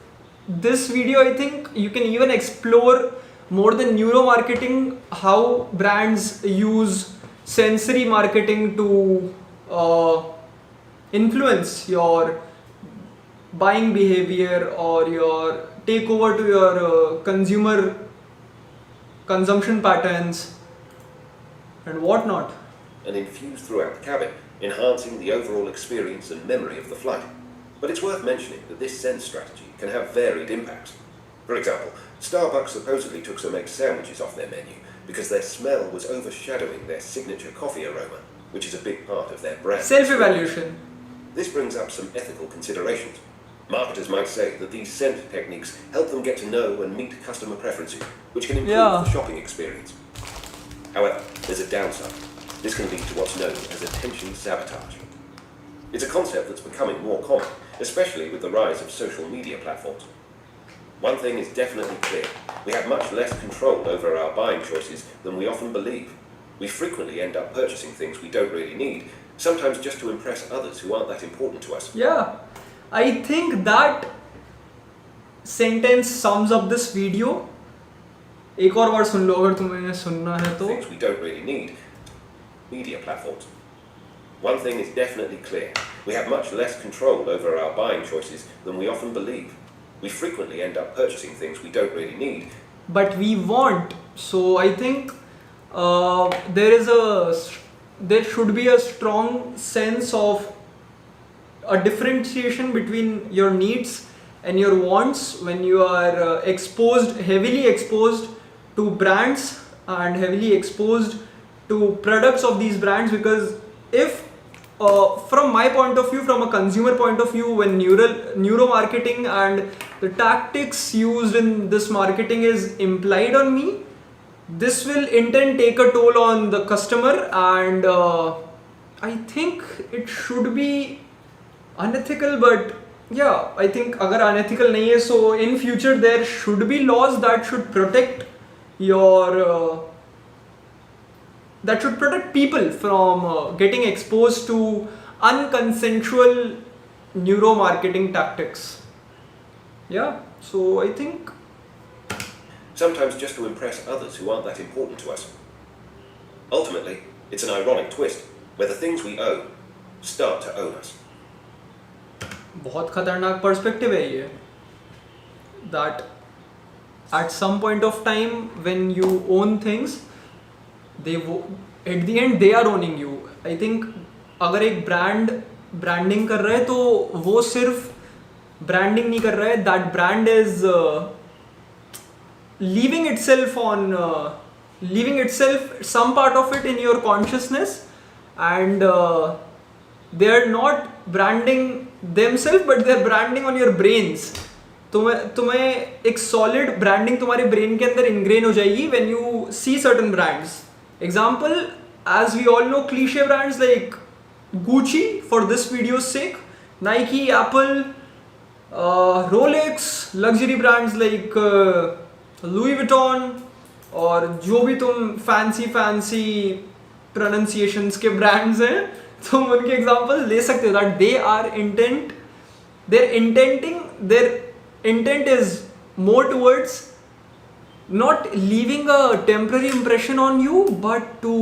this video, I think you can even explore more than neuromarketing, how brands use sensory marketing to influence your buying behavior or your takeover to your consumer consumption patterns and whatnot. And infused throughout the cabin, enhancing the overall experience and memory of the flight. But it's worth mentioning that this sense strategy can have varied impacts. For example, Starbucks supposedly took some egg sandwiches off their menu because their smell was overshadowing their signature coffee aroma, which is a big part of their brand. Self-evaluation. This brings up some ethical considerations. Marketers might say that these scent techniques help them get to know and meet customer preferences, which can improve the shopping experience. However, there's a downside. This can lead to what's known as attention sabotage. It's a concept that's becoming more common, especially with the rise of social media platforms. One thing is definitely clear. We have much less control over our buying choices than we often believe. We frequently end up purchasing things we don't really need, sometimes just to impress others who aren't that important to us. Yeah, I think that sentence sums up this video. एक और बार सुन लो अगर तुम्हें सुनना है तो. Things we don't really need. Media platforms. One thing is definitely clear. We have much less control over our buying choices than we often believe. We frequently end up purchasing things we don't really need. But we want. So I think there should be a strong sense of a differentiation between your needs and your wants when you are heavily exposed to brands and heavily exposed to products of these brands. Because if from my point of view, from a consumer point of view, when neuromarketing and the tactics used in this marketing is implied on me, this will in turn take a toll on the customer, and I think it should be unethical. But yeah, I think agar unethical nahi hai, so in future there should be laws that should protect your that should protect people from getting exposed to unconsensual neuromarketing tactics. Yeah, so I think sometimes just to impress others who aren't that important to us. Ultimately, it's an ironic twist where the things we own start to own us. बहुत खतरनाक perspective है ये, that at some point of time when you own things, at the end they are owning you. I think अगर एक branding कर रहा है तो वो सिर्फ ब्रांडिंग नहीं कर रहा है, that brand is leaving itself some part of it in your consciousness, and they are not branding themselves but they are branding on your brains. तुम्हें एक सॉलिड ब्रांडिंग तुम्हारे ब्रेन के अंदर इनग्रेन हो जाएगी when you see certain brands. Example, as we all know, cliche brands like Gucci for this video's sake, Nike, Apple, Rolex, luxury brands like Louis Vuitton, और जो भी तुम फैंसी pronunciations के brands हैं तुम उनके examples ले सकते हो. that they are their intent is more towards not leaving a temporary impression on you but to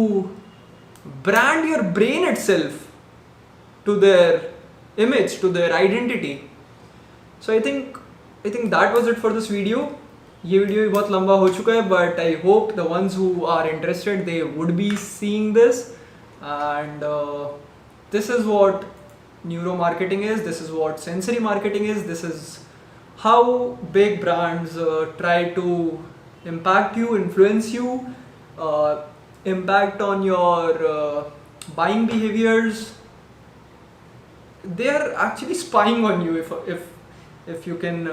brand your brain itself to their image, to their identity. So I think that was it for this video. ये video भी बहुत लंबा हो चुका है, but I hope the ones who are interested they would be seeing this, and this is what neuromarketing is, this is what sensory marketing is, this is how big brands try to impact you, influence you, impact on your buying behaviors. They are actually spying on you if you can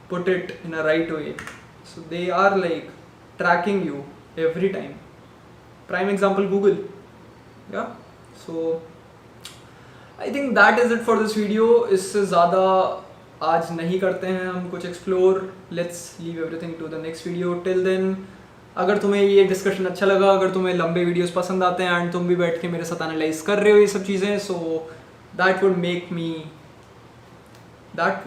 put it in a right way. So they are like tracking you every time. Prime example, Google. Yeah. So I think that is it for this video. इससे ज़्यादा आज नहीं करते हैं हम कुछ explore. Let's leave everything to the next video. Till then, अगर तुम्हें ये डिस्कशन अच्छा लगा, अगर तुम्हें लंबे वीडियोस पसंद आते हैं एंड तुम भी बैठ के मेरे साथ एनालाइज कर रहे हो ये सब चीज़ें, so that would make me, that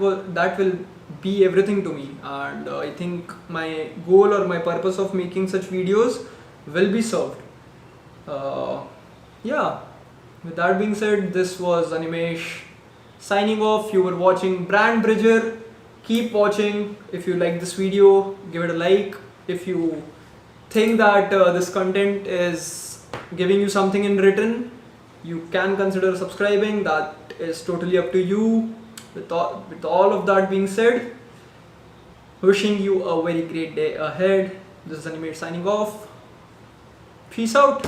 will be everything to me, and I think my goal or my purpose of making such videos will be served. Yeah, with that being said, this was Animesh signing off. You were watching Brand Bridger. Keep watching. If you like this video, give it a like. If you think that this content is giving you something in return, you can consider subscribing. That is totally up to you. With all of that being said, wishing you a very great day ahead. This is Animesh signing off. Peace out.